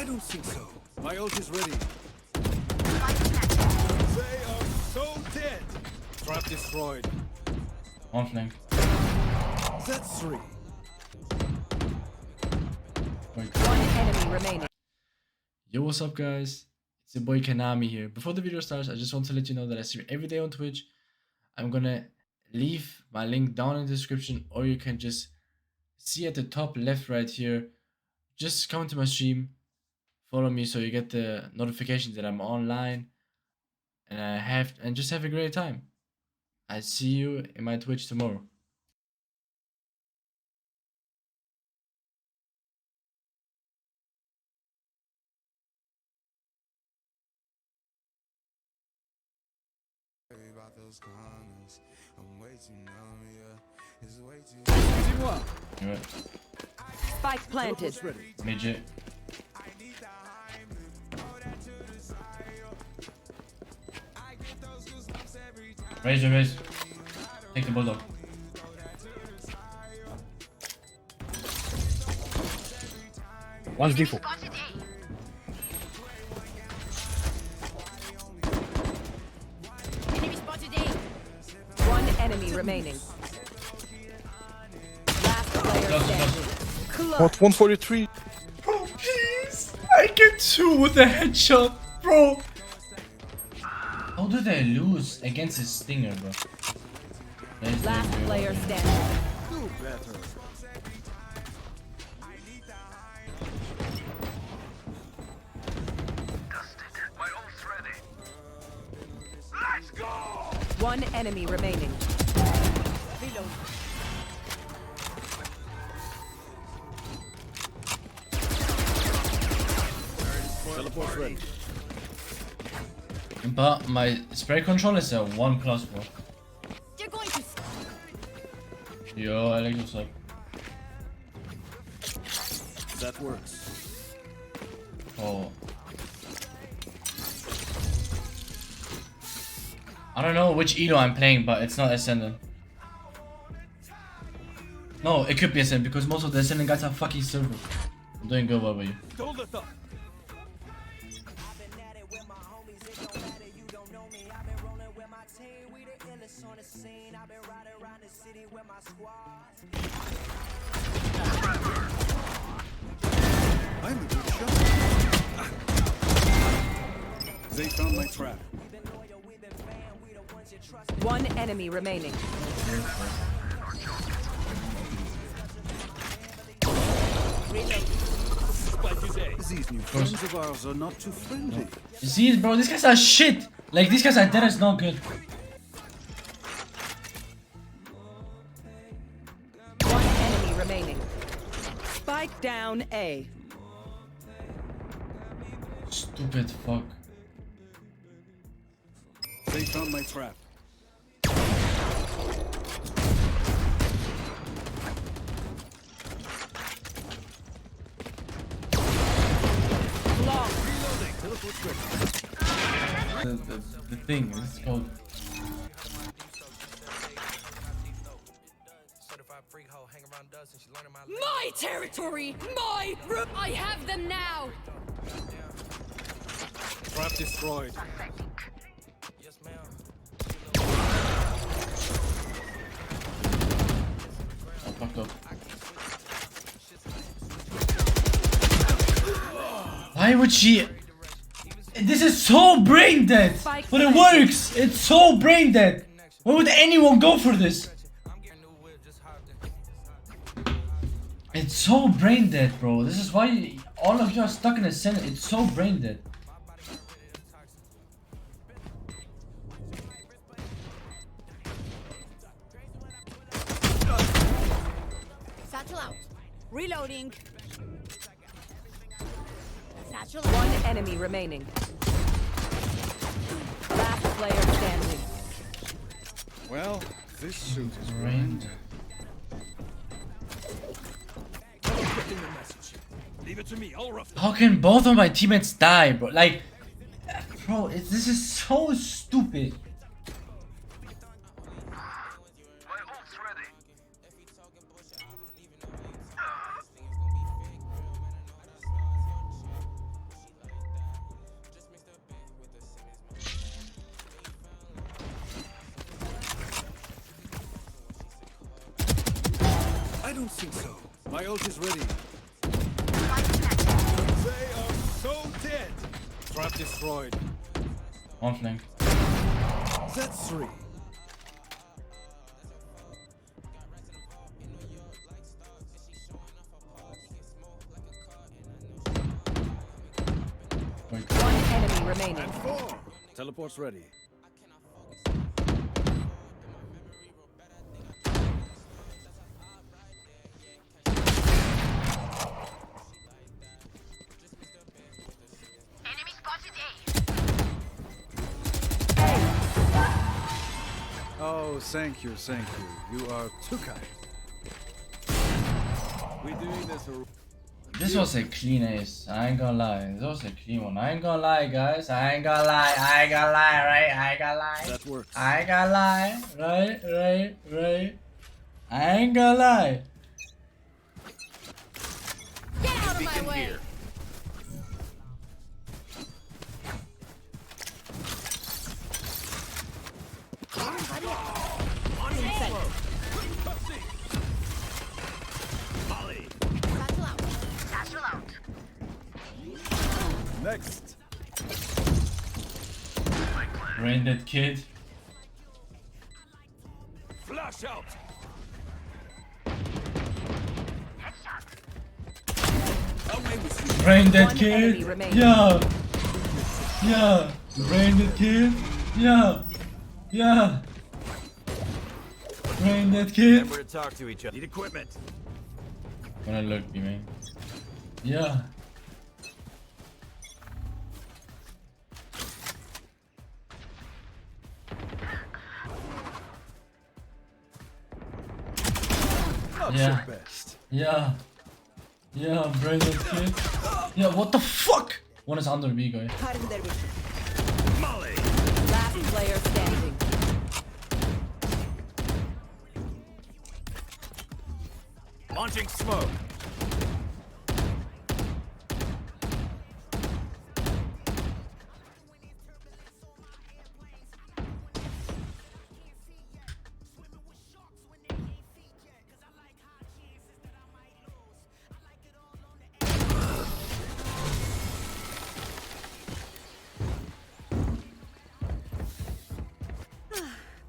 don't think so. My ult is ready. They are so dead. Trap destroyed. One flank. That's 3. One enemy remaining. Yo, what's up, guys? It's your boy Kenami here. Before the video starts, I just want to let you know that I stream every day on Twitch. I'm gonna leave my link down in the description, or you can just see at the top left right here. Just come to my stream, follow me so you get the notification that I'm online, and just have a great time. I see you in my Twitch tomorrow. Right. Spike planted. Midget. Raise. Take the bulldog. One's default. One enemy remaining. Last player standing. What? 143. Bro, please! I get 2 with a headshot, bro! How do they lose against a stinger, bro? Last player standing. Do better. One enemy remaining. Reload. Teleport ready. But my spray control is a 1+, bro. You're going to. Yo, I like this up. That works. Oh. I don't know which Elo I'm playing, but it's not Ascendant. No, it could be Ascendant because most of the Ascendant guys are fucking silver. I'm doing good, what about you? Hold the thought. I'm a good shot. They found my trap. One enemy remaining. These new friends of ours are not too friendly. You see, bro, these guys are shit. Like, these guys are dead as not good. One enemy remaining. Spike down A. Stupid fuck. They found my trap. Long. Reloading. Teleport ready. The thing is called. My territory! My room! I have them now! Trap destroyed. I fucked up. Why would she? This is so brain dead, but it works. It's so brain dead. Why would anyone go for this? It's so brain dead, bro. This is why all of you are stuck in a center. It's so brain dead. Satchel out. Reloading. Satchel out. One enemy remaining. Last player standing. Well, this suit is Brain dead. Leave it to me. I'll rough. How can both of my teammates die, bro? Like, bro, this is so stupid. don't think so. My ult is ready. They are so dead. Trap destroyed. One flank. That's 3. Wait. One enemy remaining. And 4. Teleport's ready. Oh, thank you, thank you. You are too kind. We're doing this. This was a clean ace. I ain't gonna lie. This was a clean one. I ain't gonna lie, guys. I ain't gonna lie. I ain't gonna lie, right? I ain't gonna lie. That works. I ain't gonna lie. Right. I ain't gonna lie. Get out of my way! Next. Brain dead kid. Flash out. Brain dead One kid. enemy remaining. Yeah. Brain dead kid. Yeah. Brain dead kid. Remember to talk to each other. Need equipment. Gonna look me, man. Yeah. Not Yeah. your best. Yeah, brain dead kid. Yeah, what the fuck? One is under me, guy. Molly. Last player standing. Launching smoke.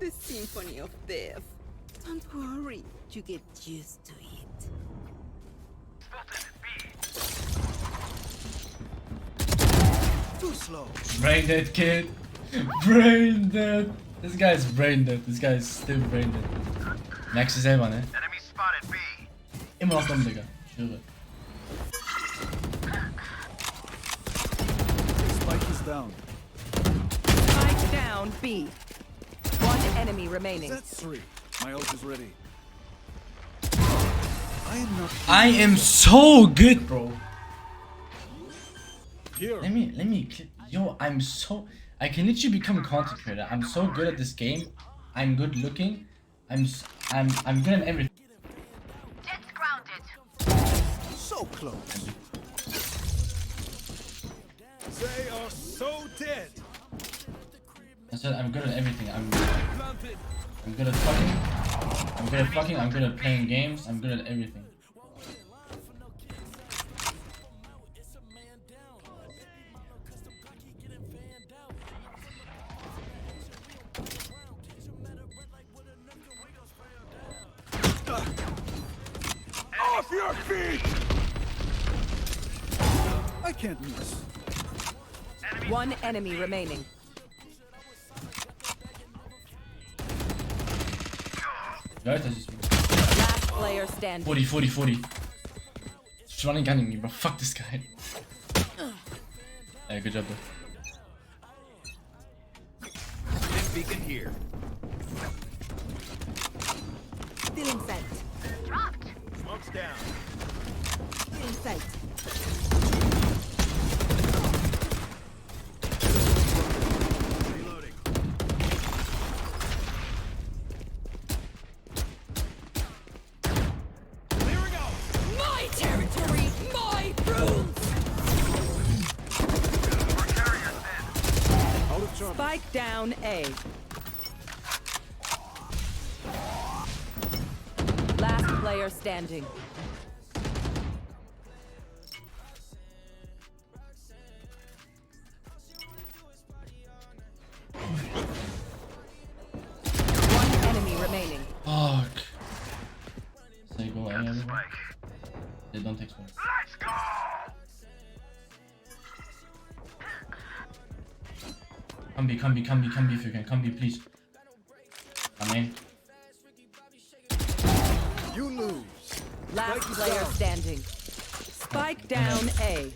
The symphony of death. Don't worry, you get used to it. Too slow. Brain dead kid. Brain dead. This guy's brain dead. This guy's still brain dead. Max is Evan, eh? Enemy spotted B. Immortal, digga. Schwöre. Spike is down. Spike down B. One enemy remaining. That's 3. My ult is ready. I am not. I am so good, bro. Here. Let me clip. Yo, I can literally become a content creator. I'm so good at this game. I'm good looking. I'm good at everything. So close. They are so dead. I said I'm good at everything. I'm Planted. good at fucking. I'm good at playing games. I'm good at everything. Off your feet! I can't miss. One enemy remaining. Right, I just Last player standing. 40. Just running gunning me, bro. Fuck this guy. Hey, good job, though. Beacon here. Still in sight. Smoke's down. Still in sight. Reloading. Clearing out. My territory, my rules! Out of charge. Spike down A. Last player player standing. One enemy remaining. Fuck. Say go A everyone. They don't take smoke. Let's go! Come B if you can. Come B, please. Come in. You lose. Last player standing. Spike down A.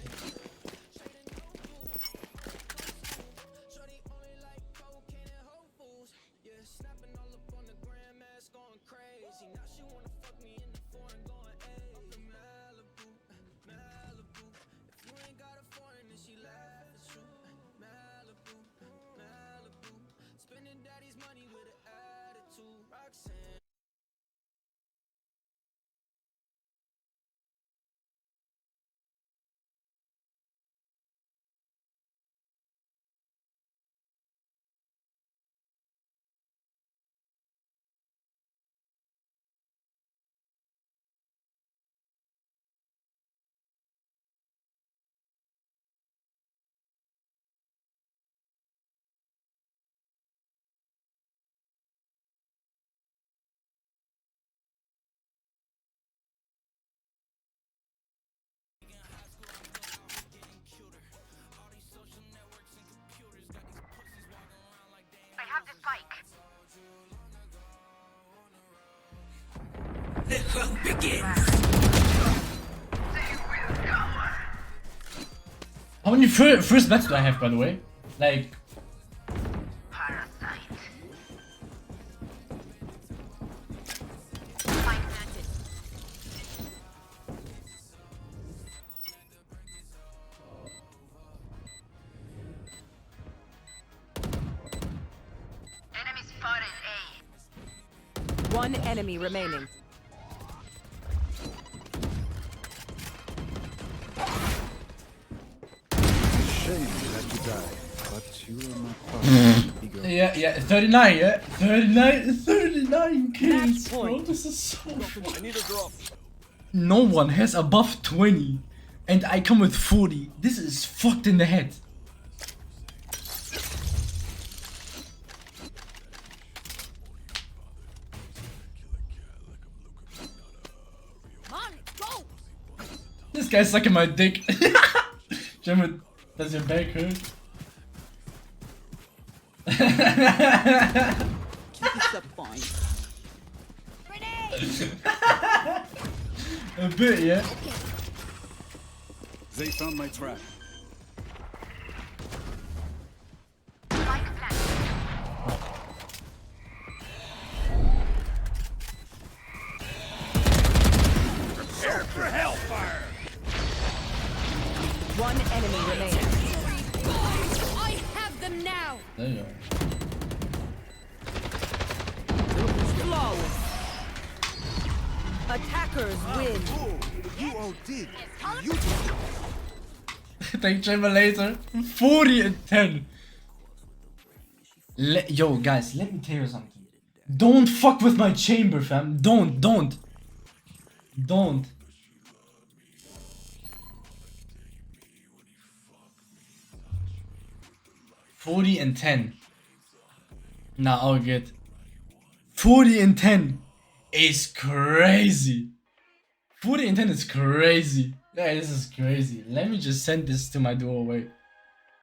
I have the spike. How many first bets do I have, by the way? Like, Parasite. Spike planted. Enemy spotted A. One enemy remaining. Shame that you died, but you are not part of the ego. yeah, 39, yeah? 39 kills, bro. This is so I need a drop. No one has above 20, and I come with 40. This is fucked in the head. On, go! This guy's sucking my dick. Jim, does your back hurt? Disappoint. A bit, yeah? They found my trap. Spike planted. Prepare for hellfire. One enemy remaining. I have them now! There you are. Flawless. Attackers win. You OD'd. Thank Jimmy later. 40 and 10. Yo, guys, let me tell you something. Don't fuck with my chamber, fam. Don't. 40 and 10. Nah, all good. 40 and 10 is crazy. 40 and 10 is crazy. Yeah, this is crazy. Let me just send this to my duo. Wait.